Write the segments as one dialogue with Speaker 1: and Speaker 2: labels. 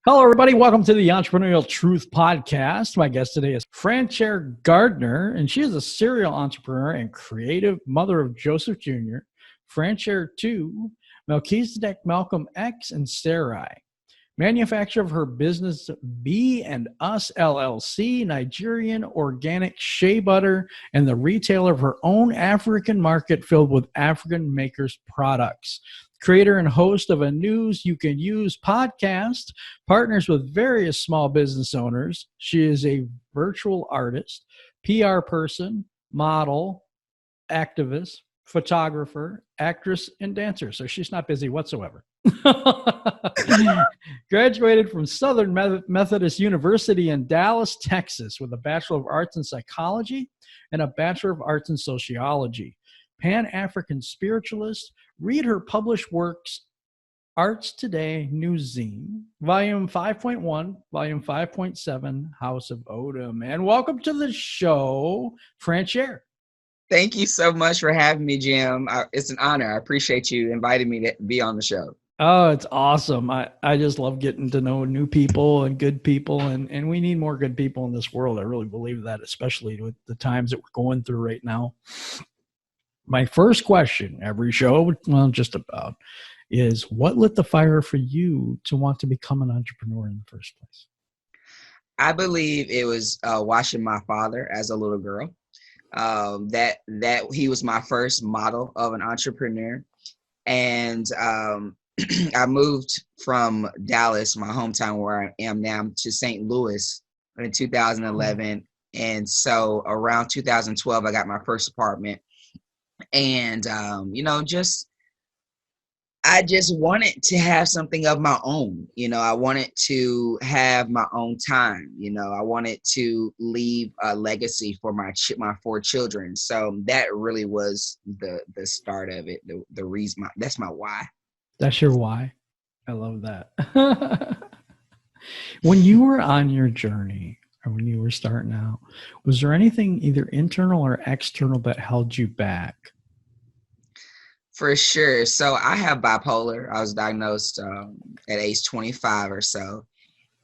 Speaker 1: Hello, everybody. Welcome to the Entrepreneurial Truth Podcast. My guest today is Frenchaire Gardner, and she is a serial entrepreneur and creative mother of Joseph Jr., Frenchaire-Two, Melchizedek, Malcolm X, and Sarai. Manufacturer of her business beandusllc, Nigerian organic shea butter, and the retailer of her own African market filled with African makers products. Creator and host of a News You Can Use podcast, partners with various small business owners. She is a virtual artist, PR person, model, activist, photographer, actress, and dancer. So she's not busy whatsoever. Graduated from Southern Methodist University in Dallas, Texas, with a Bachelor of Arts in Psychology and a Bachelor of Arts in Sociology. Pan-African spiritualist. Read her published works, Arts Today Newszine, Volume 5.1, Volume 5.7, House of Otem. And welcome to the show, Frenchaire.
Speaker 2: Thank you so much for having me, Jim. It's an honor. I appreciate you inviting me to be on the show.
Speaker 1: Oh, it's awesome. I just love getting to know new people and good people, and we need more good people in this world. I really believe that, especially with the times that we're going through right now. My first question every show, well, just about, is what lit the fire for you to want to become an entrepreneur in the first place?
Speaker 2: I believe it was watching my father as a little girl. That he was my first model of an entrepreneur. And I moved from Dallas, my hometown where I am now, to St. Louis in 2011. And so around 2012, I got my first apartment. And, I just wanted to have something of my own. I wanted to have my own time. I wanted to leave a legacy for my four children. So that really was the start of it. The reason, that's my why.
Speaker 1: That's your why. I love that. When you were on your journey, or when you were starting out, was there anything either internal or external that held you back?
Speaker 2: For sure. So I have bipolar. I was diagnosed at age 25 or so.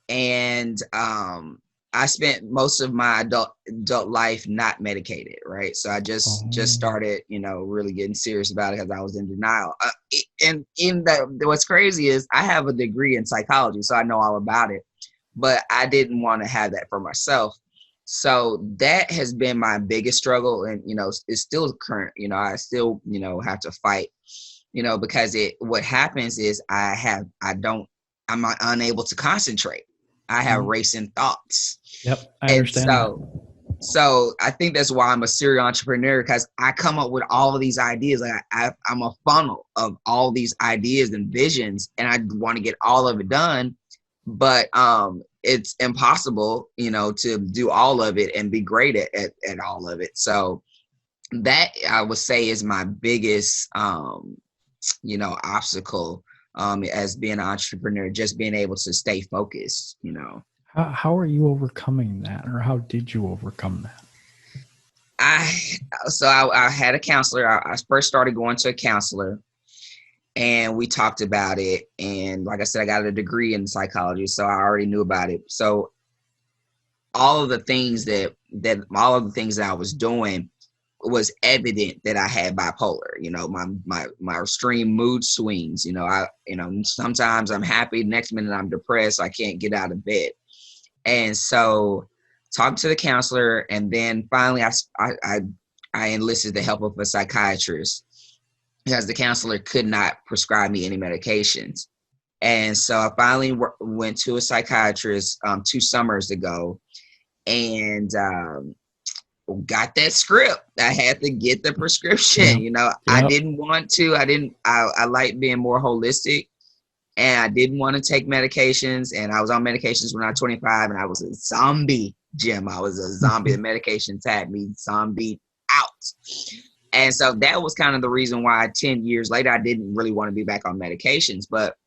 Speaker 2: And I spent most of my adult life not medicated, right? So I just started, really getting serious about it because I was in denial. What's crazy is I have a degree in psychology, so I know all about it. But I didn't want to have that for myself. So that has been my biggest struggle. And, it's still current. I still, have to fight, because what happens is I'm unable to concentrate. I have racing thoughts.
Speaker 1: Yep. I understand.
Speaker 2: So I think that's why I'm a serial entrepreneur, because I come up with all of these ideas. I'm a funnel of all these ideas and visions, and I want to get all of it done. But it's impossible, to do all of it and be great at all of it. So that, I would say, is my biggest, obstacle as being an entrepreneur, just being able to stay focused,
Speaker 1: How are you overcoming that, or how did you overcome that?
Speaker 2: I had a counselor. I first started going to a counselor. And we talked about it. And like I said, I got a degree in psychology, so I already knew about it. So all of the things that I was doing was evident that I had bipolar. My extreme mood swings. Sometimes I'm happy, next minute I'm depressed. I can't get out of bed. And so talked to the counselor, and then finally I enlisted the help of a psychiatrist, because the counselor could not prescribe me any medications. And so I finally went to a psychiatrist 2 summers ago, and got that script. I had to get the prescription.
Speaker 1: Yep.
Speaker 2: I didn't want to. I like being more holistic, and I didn't want to take medications. And I was on medications when I was 25, and I was a zombie, Jim. I was a zombie. The medications had me zombie out. And so that was kind of the reason why 10 years later, I didn't really want to be back on medications, but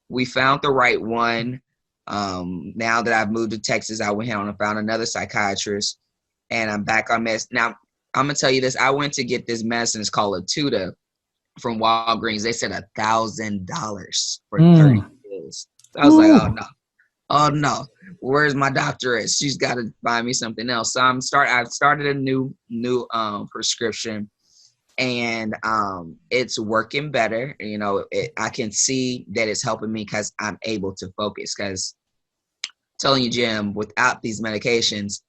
Speaker 2: we found the right one. Now that I've moved to Texas, I went on and found another psychiatrist, and I'm back on meds. Now, I'm going to tell you this. I went to get this medicine. It's called Atuda from Walgreens. They said $1,000 for 30 pills. I was like, Oh no, where's my doctorate? She's got to find me something else. So I've started a new prescription, and it's working better. You know, I can see that it's helping me because I'm able to focus. Because telling you, Jim, without these medications,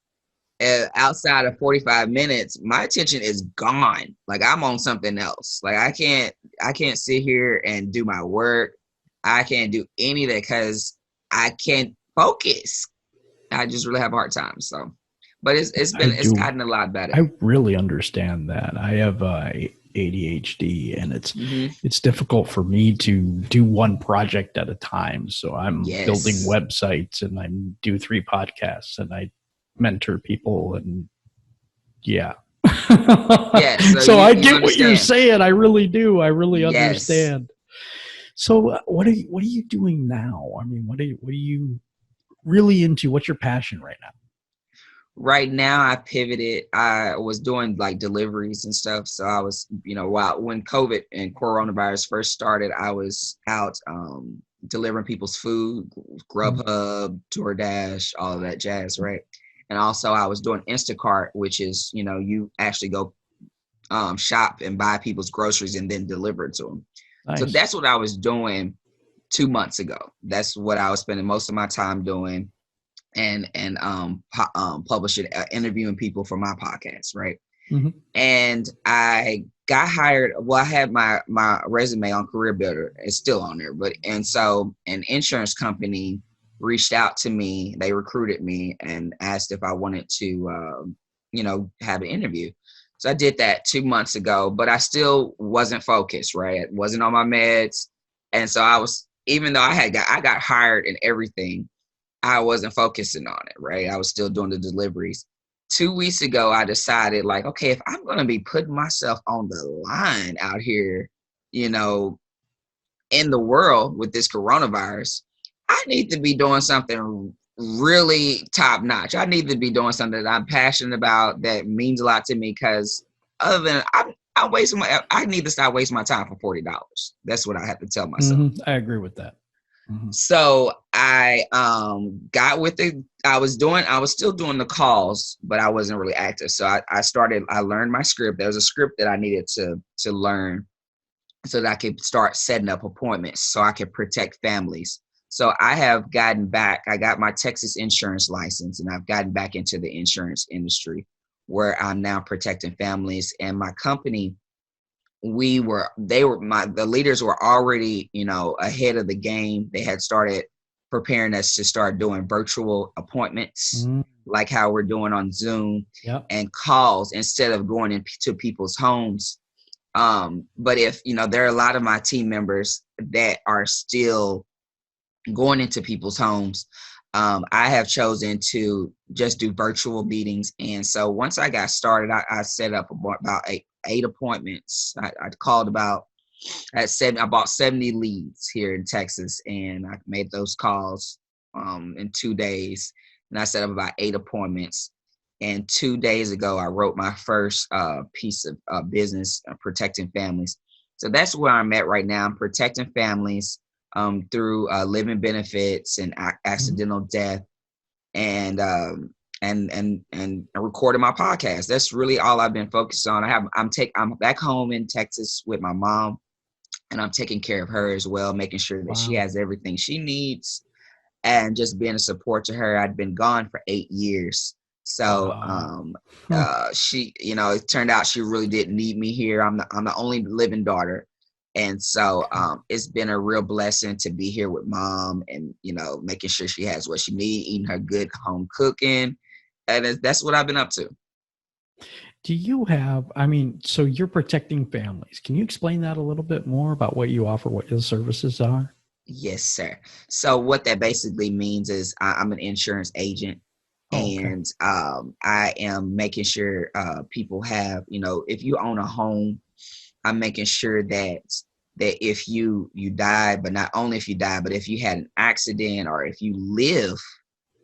Speaker 2: outside of 45 minutes, my attention is gone. Like I'm on something else. Like I can't sit here and do my work. I can't do any of that because I can't focus. I just really have a hard time. So, but it's gotten a lot better.
Speaker 1: I really understand that. I have ADHD, and it's difficult for me to do one project at a time. So I'm building websites, and I do 3 podcasts, and I mentor people, and so I get what you're saying. I really do. I really understand. So what are you doing now? I mean, what are you really into? What's your passion right now?
Speaker 2: Right now I pivoted. I was doing like deliveries and stuff. So I was, when COVID and coronavirus first started, I was out delivering people's food, Grubhub, DoorDash, all of that jazz, right? And also I was doing Instacart, which is, you actually go shop and buy people's groceries and then deliver it to them. Nice. So that's what I was doing 2 months ago. That's what I was spending most of my time doing, and publishing, interviewing people for my podcast, right? Mm-hmm. And I got hired. Well, I had my resume on Career Builder. It's still on there, and so an insurance company reached out to me. They recruited me and asked if I wanted to, have an interview. So I did that 2 months ago, but I still wasn't focused, right? I wasn't on my meds. And so I was, even though I got hired and everything, I wasn't focusing on it, right? I was still doing the deliveries. 2 weeks ago, I decided like, okay, if I'm going to be putting myself on the line out here, in the world with this coronavirus, I need to be doing something really top notch. I need to be doing something that I'm passionate about, that means a lot to me, because other than I need to stop wasting my time for $40. That's what I have to tell myself.
Speaker 1: Mm-hmm. I agree with that. Mm-hmm.
Speaker 2: So I got with it. I was still doing the calls, but I wasn't really active. So I learned my script. There was a script that I needed to learn so that I could start setting up appointments so I could protect families. So I have gotten back. I got my Texas insurance license, and I've gotten back into the insurance industry, where I'm now protecting families. And my company, the leaders were already, ahead of the game. They had started preparing us to start doing virtual appointments, like how we're doing on Zoom, and calls instead of going into people's homes. But if, there are a lot of my team members that are still going into people's homes, I have chosen to just do virtual meetings. And so once I got started, I set up about eight appointments. I bought 70 leads here in Texas, and I made those calls in 2 days. And I set up about 8 appointments. And 2 days ago, I wrote my first piece of business, protecting families. So that's where I'm at right now. I'm protecting families through living benefits and accidental death, and recording my podcast. That's really all I've been focused on. I'm back home in Texas with my mom, and I'm taking care of her as well, making sure that she has everything she needs, and just being a support to her. I'd been gone for 8 years. So she, it turned out she really didn't need me here. I'm the only living daughter. And so it's been a real blessing to be here with mom, and, making sure she has what she needs, eating her good home cooking. And that's what I've been up to.
Speaker 1: Do you have, so you're protecting families. Can you explain that a little bit more about what you offer, what your services are?
Speaker 2: Yes, sir. So what that basically means is I'm an insurance agent. And I am making sure people have, if you own a home, I'm making sure that if you die, but not only if you die, but if you had an accident, or if you live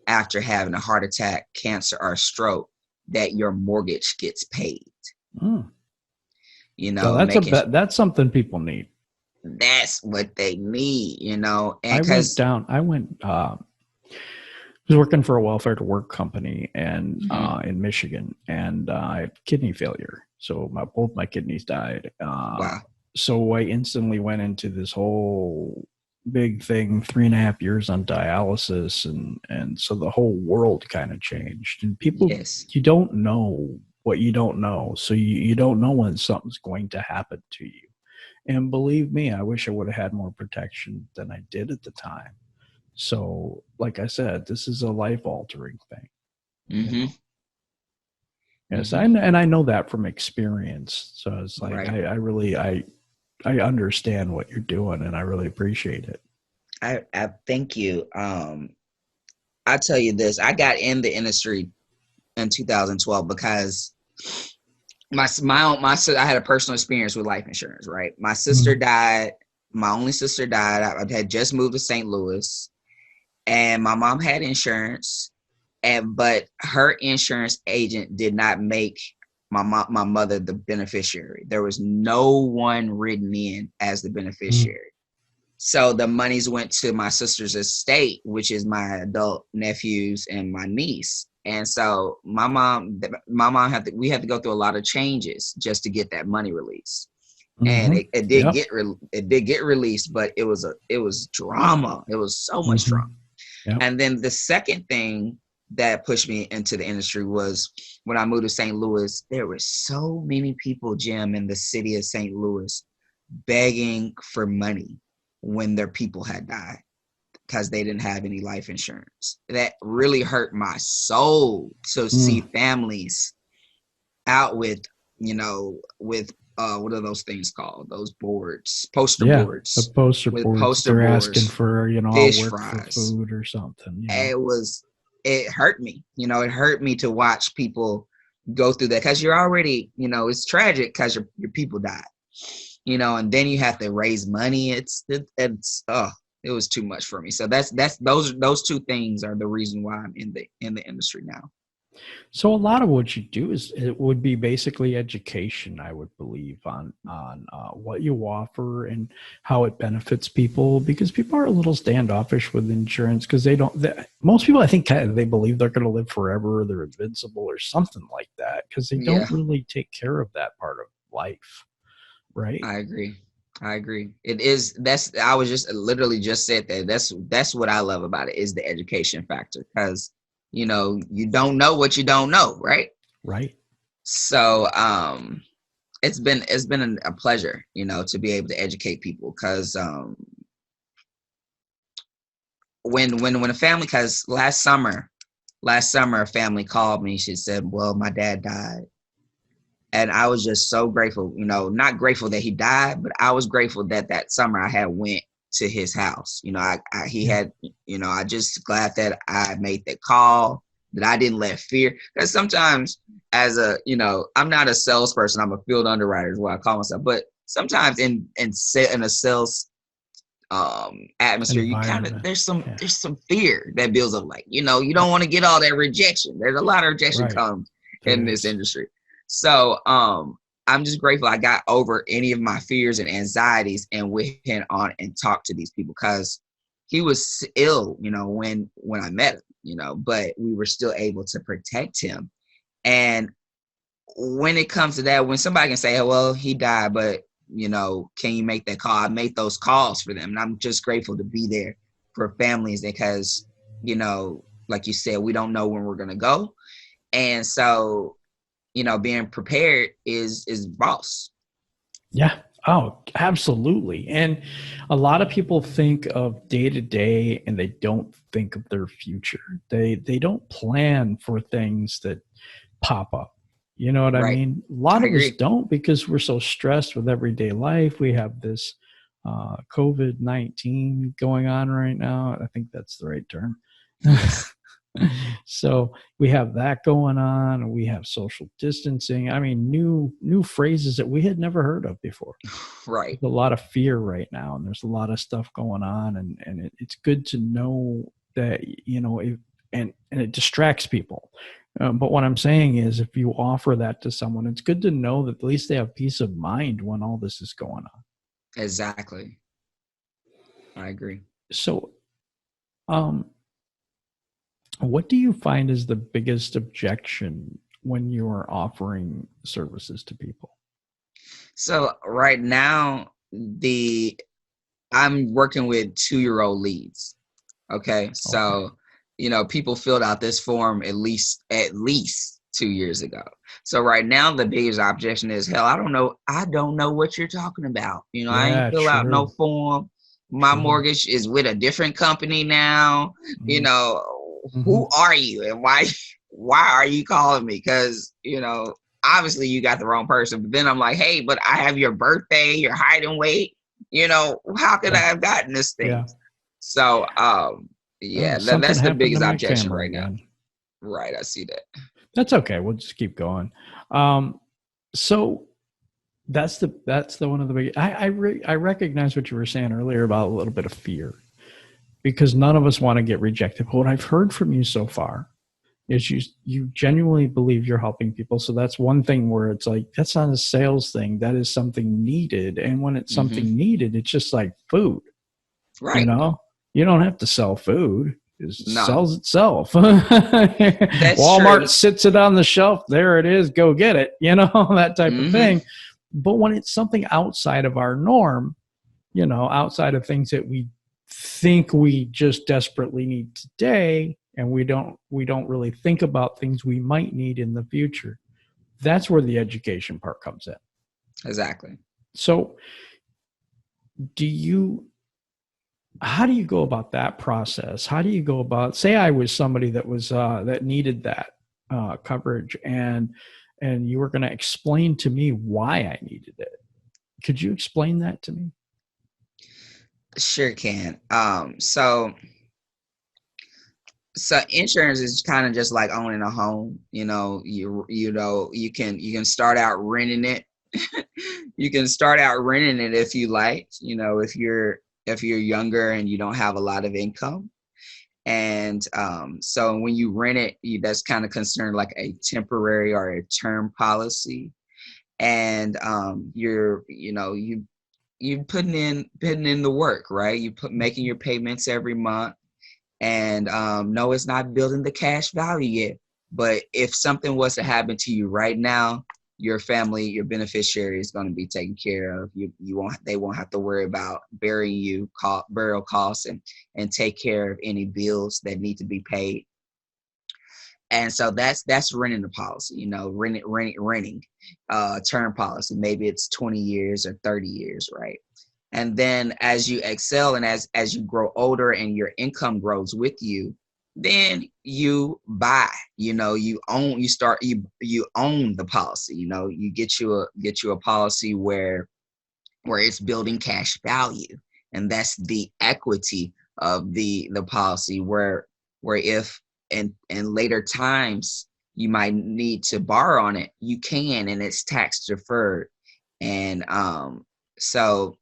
Speaker 2: after having a heart attack, cancer, or stroke, that your mortgage gets paid. So
Speaker 1: that's something people need.
Speaker 2: That's what they need, And
Speaker 1: I went was working for a welfare to work company and in Michigan, and I had kidney failure. So both my kidneys died.
Speaker 2: Wow.
Speaker 1: So I instantly went into this whole big thing, 3.5 years on dialysis. And so the whole world kind of changed, and people, you don't know what you don't know. So you don't know when something's going to happen to you. And believe me, I wish I would have had more protection than I did at the time. So, like I said, this is a life-altering thing.
Speaker 2: Mm-hmm.
Speaker 1: You know? Yes, and I know that from experience. So it's like I really understand what you're doing, and I really appreciate it.
Speaker 2: I thank you. I tell you this: I got in the industry in 2012 because my I had a personal experience with life insurance. Right, my sister died. My only sister died. I had just moved to St. Louis. And my mom had insurance, but her insurance agent did not make my mother the beneficiary. There was no one written in as the beneficiary. So the monies went to my sister's estate, which is my adult nephews and my niece. And so my mom we had to go through a lot of changes just to get that money released. And it did get released, but it was drama. It was so much drama. Yep. And then the second thing that pushed me into the industry was when I moved to St. Louis. There were so many people, Jim, in the city of St. Louis begging for money when their people had died because they didn't have any life insurance. That really hurt my soul to see families out with what are those things called? Those boards, poster boards.
Speaker 1: The poster boards. They're asking for,
Speaker 2: fish
Speaker 1: I'll work
Speaker 2: fries.
Speaker 1: for food or something.
Speaker 2: It hurt me. It hurt me to watch people go through that because you're already, it's tragic because your people died, and then you have to raise money. It was too much for me. So those two things are the reason why I'm in the industry now.
Speaker 1: So a lot of what you do it would be basically education, I would believe, on what you offer and how it benefits people, because people are a little standoffish with insurance because most people, I think, they believe they're going to live forever, they're invincible or something like that, because they don't really take care of that part of life, right?
Speaker 2: I agree. It is. I was just literally just said that. That's what I love about it, is the education factor, because you don't know what you don't know, right?
Speaker 1: Right.
Speaker 2: So it's been a pleasure, to be able to educate people, because when a family, because last summer a family called me. She said, well, my dad died. And I was just so grateful, not grateful that he died, but I was grateful that summer I had went to his house. I just glad that I made that call, that I didn't let fear. Because sometimes I'm not a salesperson, I'm a field underwriter is what I call myself. But sometimes in a sales atmosphere, you there's some fear that builds up. Like, you don't want to get all that rejection. There's a lot of rejection comes in this industry. So I'm just grateful I got over any of my fears and anxieties and went on and talked to these people, because he was ill, when I met him, but we were still able to protect him. And when it comes to that, when somebody can say, oh, well, he died, but, can you make that call? I made those calls for them. And I'm just grateful to be there for families because, like you said, we don't know when we're going to go. And so, being prepared is boss.
Speaker 1: Yeah. Oh, absolutely. And a lot of people think of day to day and they don't think of their future. They don't plan for things that pop up. You know what I mean? A lot of us don't, because we're so stressed with everyday life. We have this COVID-19 going on right now. I think that's the right term. So we have that going on, and we have social distancing. I mean, new phrases that we had never heard of before.
Speaker 2: Right.
Speaker 1: There's a lot of fear right now, and there's a lot of stuff going on, and it's good to know that, and it distracts people. But what I'm saying is, if you offer that to someone, it's good to know that at least they have peace of mind when all this is going on.
Speaker 2: Exactly. I agree.
Speaker 1: So, What do you find is the biggest objection when you are offering services to people?
Speaker 2: So right now, I'm working with 2-year-old leads. Okay. So, people filled out this form at least 2 years ago. So right now the biggest objection is, hell, I don't know what you're talking about. I ain't
Speaker 1: Yeah,
Speaker 2: fill out no
Speaker 1: true.
Speaker 2: form. My mortgage is with a different company now.
Speaker 1: Mm-hmm.
Speaker 2: Who are you and why are you calling me? Because, obviously you got the wrong person. But then I'm like, hey, but I have your birthday, your height and weight. How could I have gotten this thing?
Speaker 1: Yeah.
Speaker 2: So,
Speaker 1: Oh,
Speaker 2: yeah,
Speaker 1: something
Speaker 2: that's the
Speaker 1: happened to
Speaker 2: biggest
Speaker 1: my
Speaker 2: objection
Speaker 1: camera
Speaker 2: right now.
Speaker 1: again.
Speaker 2: Right, I see that.
Speaker 1: That's okay. We'll just keep going. So that's the one of the big. I recognize what you were saying earlier about a little bit of fear, because none of us want to get rejected. But what I've heard from you so far is you genuinely believe you're helping people. So that's one thing where it's like, that's not a sales thing. That is something needed. And when it's something needed, it's just like food.
Speaker 2: Right.
Speaker 1: You don't have to sell food. It sells itself.
Speaker 2: That's
Speaker 1: Walmart
Speaker 2: true.
Speaker 1: sits it on the shelf. There it is. Go get it. That type of thing. But when it's something outside of our norm, outside of things that we think we just desperately need today, and we don't really think about things we might need in the future, that's where the education part comes in.
Speaker 2: Exactly.
Speaker 1: So how do you go about that process? How do you go about, say I was somebody that was that needed that coverage, and you were going to explain to me why I needed it. Could you explain that to me?
Speaker 2: Sure can. So insurance is kind of just like owning a home. You can start out renting it. You can start out renting it if you like. If you're younger and you don't have a lot of income. And so when you rent it, that's kind of considered like a temporary or a term policy. And you're putting in the work, right? Making your payments every month. And no, it's not building the cash value yet. But if something was to happen to you right now, your family, your beneficiary is going to be taken care of. They won't have to worry about burying you, burial costs, and take care of any bills that need to be paid. And so that's renting the policy, renting term policy. Maybe it's 20 years or 30 years, right? And then as you excel and as you grow older and your income grows with you, then you buy, you own the policy. You get you a policy where it's building cash value, and that's the equity of the policy, where if in later times you might need to borrow on it, you can, and it's tax deferred. And so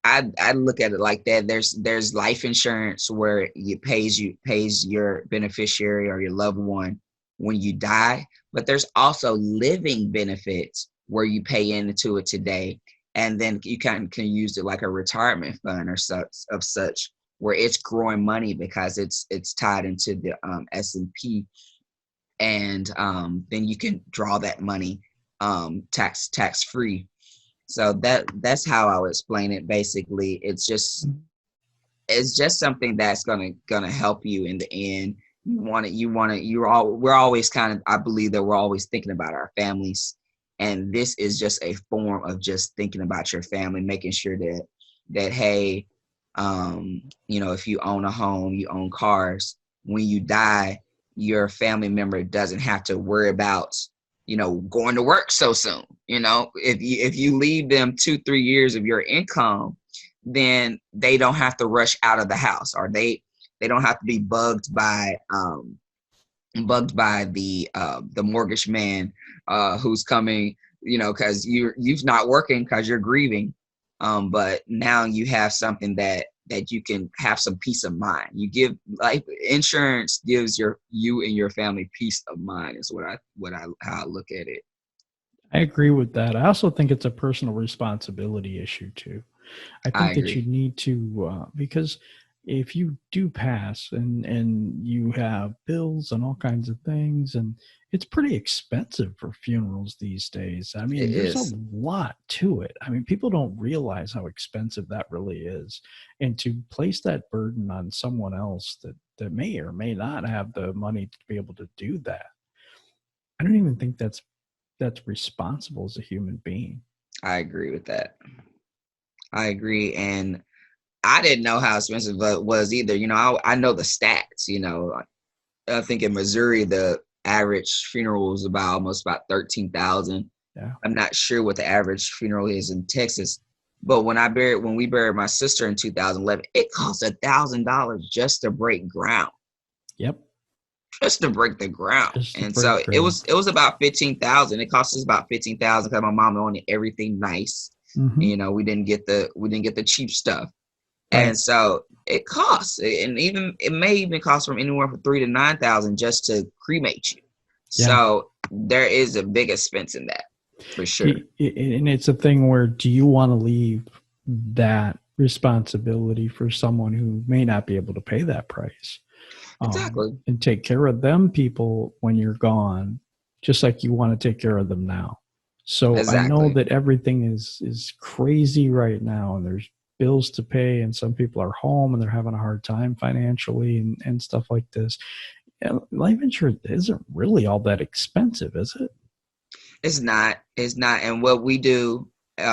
Speaker 2: I look at it like that. There's life insurance where it pays your beneficiary or your loved one when you die, but there's also living benefits where you pay into it today, and then you can use it like a retirement fund or such, where it's growing money because it's tied into the S&P, and then you can draw that money tax free. So that's how I would explain it. Basically, it's just something that's gonna help you in the end. We're always kind of, I believe that we're always thinking about our families, and this is just a form of just thinking about your family, making sure that hey, if you own a home, you own cars, when you die, your family member doesn't have to worry about going to work so soon. If you leave them 2-3 years of your income, then they don't have to rush out of the house, or they don't have to be bugged by the mortgage man who's coming, because you've not working because you're grieving. But now you have something that you can have some peace of mind. Life insurance gives you and your family peace of mind, is how I look at it.
Speaker 1: I agree with that. I also think it's a personal responsibility issue too. I think that you need to, because if you do pass and you have bills and all kinds of things, and it's pretty expensive for funerals these days. I mean,
Speaker 2: It
Speaker 1: there's
Speaker 2: is.
Speaker 1: a lot to it. I mean, people don't realize how expensive that really is. And to place that burden on someone else that may or may not have the money to be able to do that, I don't even think that's responsible as a human being.
Speaker 2: I agree with that. I agree. And I didn't know how expensive it was either. You know, I know the stats. You know, I think in Missouri the average funeral was almost about 13,000.
Speaker 1: Yeah.
Speaker 2: I'm not sure what the average funeral is in Texas, but when we buried my sister in 2011, it cost $1,000 just to break ground.
Speaker 1: Yep.
Speaker 2: Just to break the ground. And so
Speaker 1: ground.
Speaker 2: it was about 15,000. It cost us about 15,000 because my mom wanted everything nice.
Speaker 1: Mm-hmm.
Speaker 2: You know, we didn't get the cheap stuff.
Speaker 1: Right.
Speaker 2: And so it costs, and it may even cost from anywhere from 3,000 to 9,000 just to cremate you. Yeah. So there is a big expense in that, for sure.
Speaker 1: And it's a thing where, do you want to leave that responsibility for someone who may not be able to pay that price?
Speaker 2: Exactly.
Speaker 1: And take care of them people when you're gone, just like you want to take care of them now. So exactly. I know that everything is crazy right now, and there's bills to pay, and some people are home and they're having a hard time financially and stuff like this. And life insurance isn't really all that expensive, is it?
Speaker 2: It's not. And what we do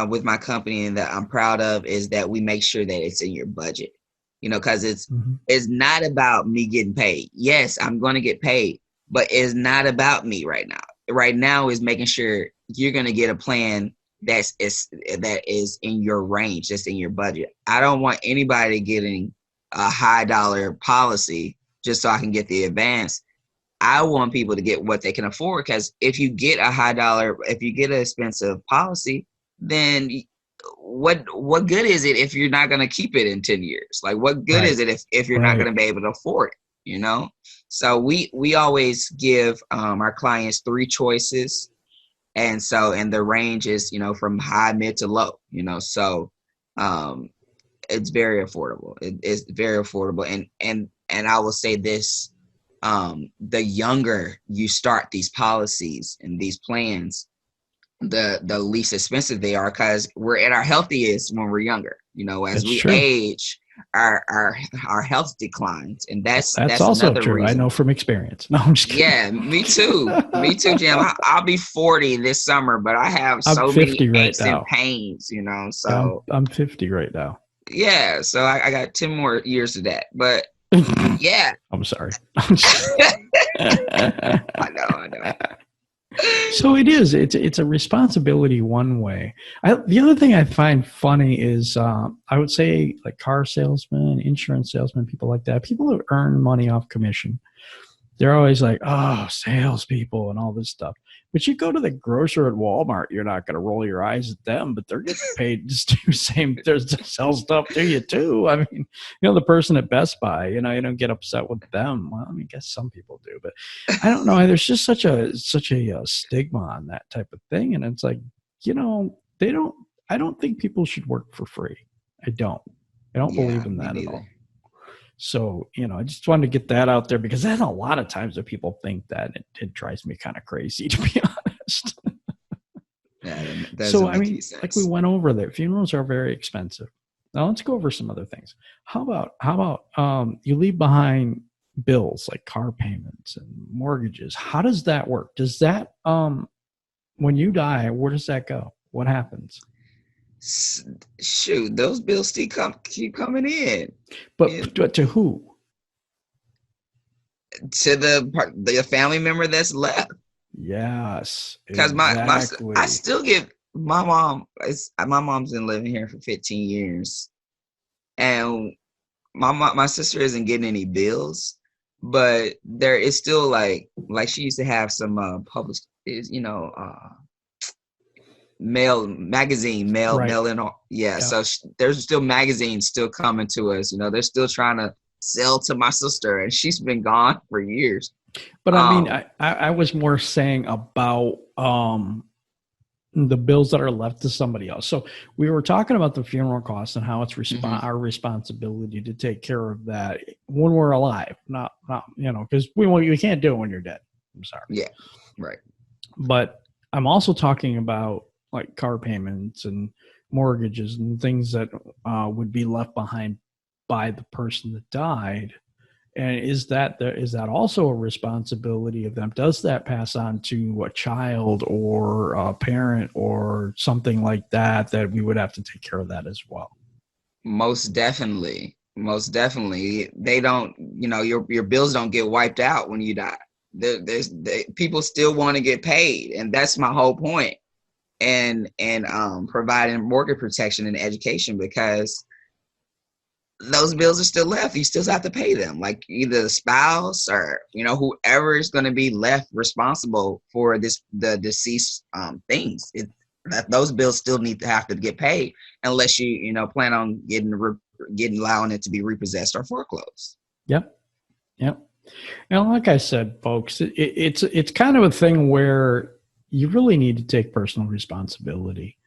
Speaker 2: with my company, and that I'm proud of, is that we make sure that it's in your budget. You know, because it's not about me getting paid. Yes, I'm going to get paid, but it's not about me right now. Right now is making sure you're going to get a plan that is in your range, that's in your budget. I don't want anybody getting a high dollar policy just so I can get the advance. I want people to get what they can afford, because if you get an expensive policy, then what good is it if you're not going to keep it in 10 years? Like, what good is it if you're not going to be able to afford it, you know? So we always give our clients 3 choices. And the range is, you know, from high, mid to low, you know, so it's very affordable. It's very affordable. And I will say this, the younger you start these policies and these plans, the least expensive they are, because we're at our healthiest when we're younger. You know, as we age, our health declines, and that's
Speaker 1: also true. Reason. I know from experience. No, I'm just kidding.
Speaker 2: Yeah, me too, Jim. I'll be 40 this summer, but I have so many aches and pains. You know, so
Speaker 1: I'm 50 right now.
Speaker 2: Yeah, so I got 10 more years of that, but yeah.
Speaker 1: I'm sorry.
Speaker 2: I know.
Speaker 1: So it is. It's a responsibility one way. The other thing I find funny is I would say like car salesmen, insurance salesmen, people like that, people who earn money off commission. They're always like, oh, salespeople and all this stuff. But you go to the grocer at Walmart, you're not going to roll your eyes at them, but they're getting paid just to sell stuff to you too. I mean, you know, the person at Best Buy, you know, you don't get upset with them. Well, I mean, I guess some people do, but I don't know. There's just such a stigma on that type of thing. And it's like, you know, I don't think people should work for free. I don't believe in that at all. So, you know, I just wanted to get that out there, because there's a lot of times that people think that. It drives me kind of crazy, to be honest.
Speaker 2: Yeah,
Speaker 1: so, I mean, like we went over there, funerals are very expensive. Now let's go over some other things. How about you leave behind bills like car payments and mortgages? How does that work? Does that, when you die, where does that go? What happens?
Speaker 2: Shoot, those bills still keep coming in.
Speaker 1: But to who?
Speaker 2: To the family member that's left.
Speaker 1: Yes,
Speaker 2: because exactly. I still get my mom. My mom's been living here for 15 years, and my sister isn't getting any bills, but there is still like she used to have some published, you know. Mail in. Yeah. So there's still magazines still coming to us. You know, they're still trying to sell to my sister, and she's been gone for years.
Speaker 1: But I mean, I was more saying about the bills that are left to somebody else. So we were talking about the funeral costs and how it's our responsibility to take care of that when we're alive, not because we can't do it when you're dead. I'm sorry.
Speaker 2: Yeah, right.
Speaker 1: But I'm also talking about like car payments and mortgages and things that would be left behind by the person that died. And is that also a responsibility of them? Does that pass on to a child or a parent or something like that we would have to take care of that as well?
Speaker 2: Most definitely. They don't, your bills don't get wiped out when you die. People still want to get paid, and that's my whole point. And providing mortgage protection and education, because those bills are still left. You still have to pay them, like either the spouse or whoever is going to be left responsible for the deceased things. Those bills still need to have to get paid, unless you plan on allowing it to be repossessed or foreclosed.
Speaker 1: Yep. And like I said, folks, it's kind of a thing where you really need to take personal responsibility.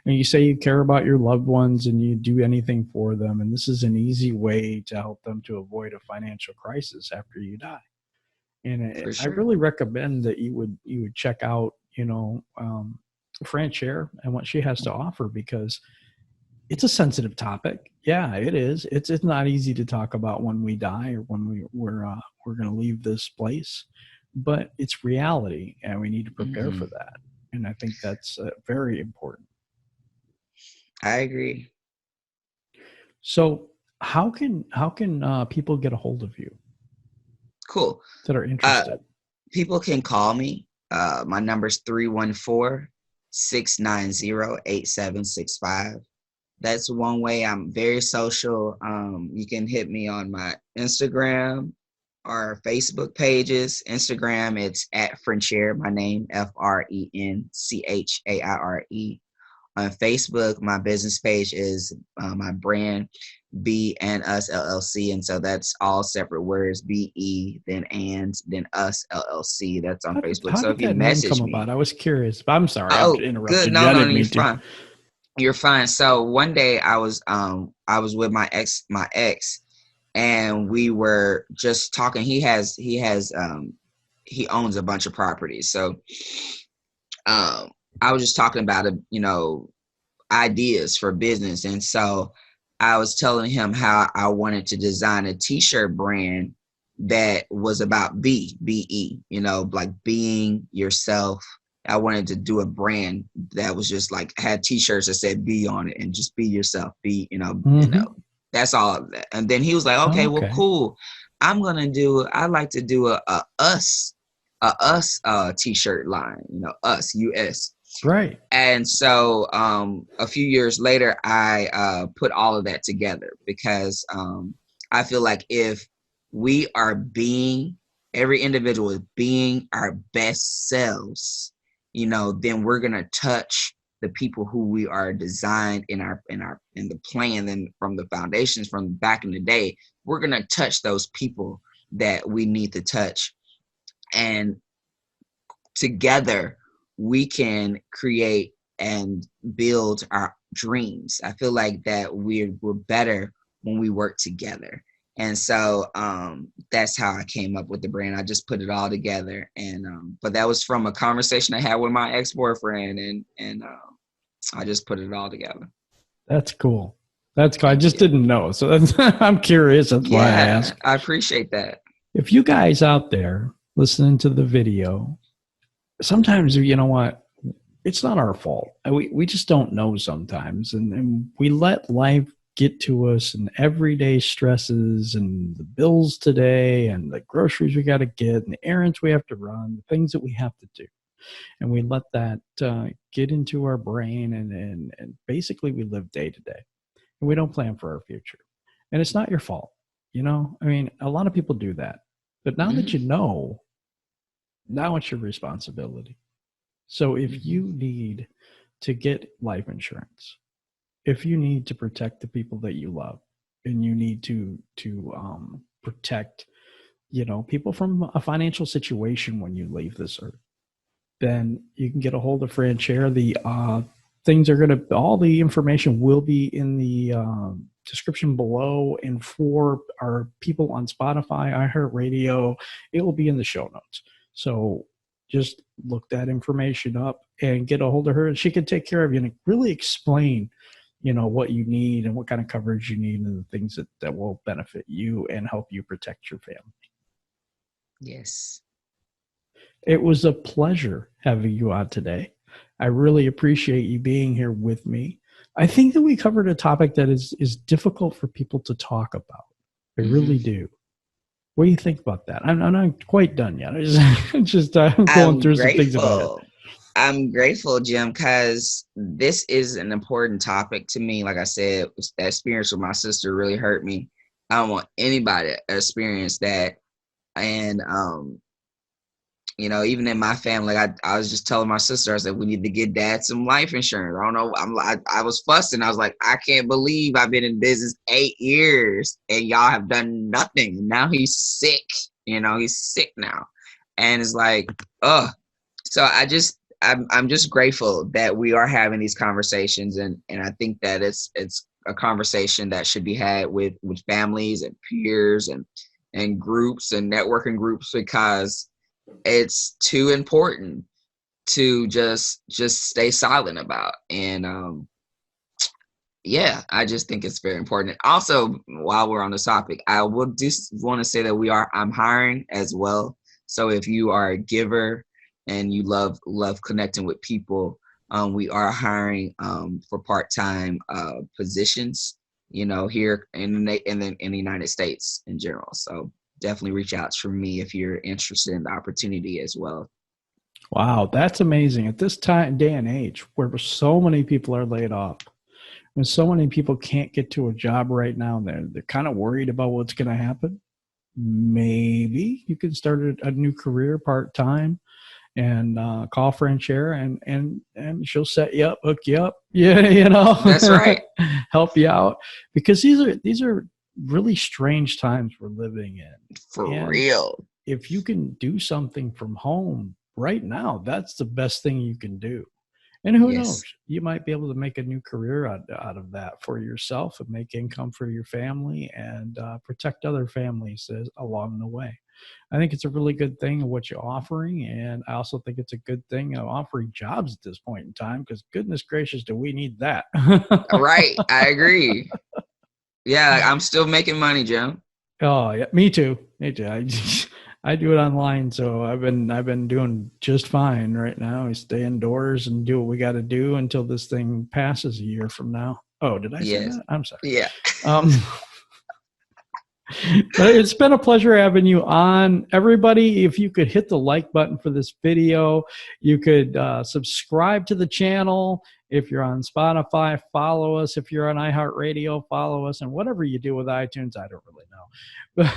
Speaker 1: And you say you care about your loved ones and you do anything for them. And this is an easy way to help them to avoid a financial crisis after you die. And
Speaker 2: Sure.
Speaker 1: I really recommend that you would check out, Frenchaire and what she has to offer, because it's a sensitive topic. Yeah, it is. It's not easy to talk about when we die or when we're going to leave this place, but it's reality, and we need to prepare for that. And I think that's very important.
Speaker 2: I agree.
Speaker 1: So how can people get a hold of you?
Speaker 2: Cool.
Speaker 1: That are interested.
Speaker 2: People can call me. My number is 314-690-8765. That's one way. I'm very social. You can hit me on my Instagram or Facebook pages. Instagram, it's at Frenchaire, my name, FRENCHAIRE. On Facebook, my business page is my brand, beandusllc, and so that's all separate words: BE, then and, then us LLC. That's on Facebook.
Speaker 1: How
Speaker 2: so
Speaker 1: did
Speaker 2: if you
Speaker 1: that
Speaker 2: message
Speaker 1: name come
Speaker 2: me,
Speaker 1: about? I was curious. I'm sorry,
Speaker 2: oh,
Speaker 1: I interrupted.
Speaker 2: good. No, you're fine. You're fine. So one day I was with my ex, and we were just talking. He owns a bunch of properties, so I was just talking about ideas for business. And so I was telling him how I wanted to design a t-shirt brand that was about BE, like being yourself. I wanted to do a brand that was just like had t-shirts that said be on it and just be yourself, that's all of that. And then he was like, okay, well, cool. I'd like to do a us t-shirt line, us, US.
Speaker 1: Right.
Speaker 2: And so a few years later, I put all of that together, because I feel like if we are every individual is being our best selves, then we're going to touch the people who we are designed in the plan, and from the foundations from back in the day, we're going to touch those people that we need to touch. And together, we can create and build our dreams. I feel like that we're better when we work together. And so that's how I came up with the brand. I just put it all together. And but that was from a conversation I had with my ex-boyfriend, and I just put it all together.
Speaker 1: That's cool. I just didn't know. So I'm curious. That's why I asked.
Speaker 2: I appreciate that.
Speaker 1: If you guys out there listening to the video, sometimes, you know what, it's not our fault. We just don't know sometimes. And we let life get to us, and everyday stresses and the bills today and the groceries we got to get and the errands we have to run, the things that we have to do. And we let that get into our brain, and basically we live day to day. And we don't plan for our future. And it's not your fault. A lot of people do that. But now that you know, now it's your responsibility. So if you need to get life insurance, if you need to protect the people that you love, and you need to protect, people from a financial situation when you leave this earth, then you can get a hold of Frenchaire. The all the information will be in the description below, and for our people on Spotify, iHeartRadio, it will be in the show notes. So just look that information up and get a hold of her, and she can take care of you and really explain, what you need and what kind of coverage you need and the things that will benefit you and help you protect your family.
Speaker 2: Yes.
Speaker 1: It was a pleasure having you on today. I really appreciate you being here with me. I think that we covered a topic that is difficult for people to talk about. I really do. What do you think about that? I'm not quite done yet. I'm going through some things about it.
Speaker 2: I'm grateful, Jim, because this is an important topic to me. Like I said, that experience with my sister really hurt me. I don't want anybody to experience that. And, even in my family, I was just telling my sister, I said, we need to get Dad some life insurance. I don't know. I was fussing. I was like, I can't believe I've been in business 8 years and y'all have done nothing. Now he's sick. He's sick now. And it's like, so I'm just grateful that we are having these conversations. And I think that it's a conversation that should be had with families and peers and groups and networking groups, because it's too important to just stay silent about. And I just think it's very important. Also, while we're on this topic, I would just want to say that I'm hiring as well. So if you are a giver and you love connecting with people, we are hiring for part-time positions, here in the United States in general. So definitely reach out to me if you're interested in the opportunity as well.
Speaker 1: Wow, that's amazing. At this day and age, where so many people are laid off, when so many people can't get to a job right now, they're kind of worried about what's going to happen. Maybe you can start a new career part-time and call Frenchaire and she'll set you up, hook you up. Yeah,
Speaker 2: That's right.
Speaker 1: Help you out, because these are really strange times we're living in.
Speaker 2: For real.
Speaker 1: If you can do something from home right now, that's the best thing you can do. And who knows, you might be able to make a new career out of that for yourself and make income for your family and protect other families along the way. I think it's a really good thing of what you're offering. And I also think it's a good thing of offering jobs at this point in time, because goodness gracious, do we need that?
Speaker 2: Right. I agree. Yeah, I'm still making money, Jim.
Speaker 1: Oh yeah, me too. I do it online, so I've been doing just fine right now. We stay indoors and do what we got to do until this thing passes a year from now. Oh, did I say that? I'm sorry.
Speaker 2: Yeah.
Speaker 1: But it's been a pleasure having you on. Everybody, if you could hit the like button for this video, you could subscribe to the channel. If you're on Spotify, follow us. If you're on iHeartRadio, follow us. And whatever you do with iTunes, I don't really know. But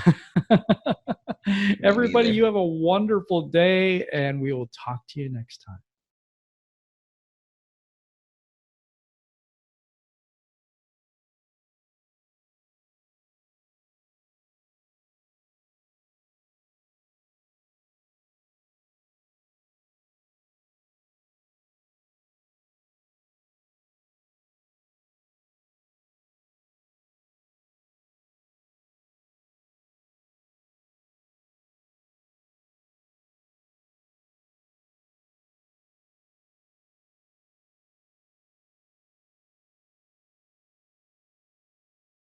Speaker 1: everybody, you have a wonderful day, and we will talk to you next time.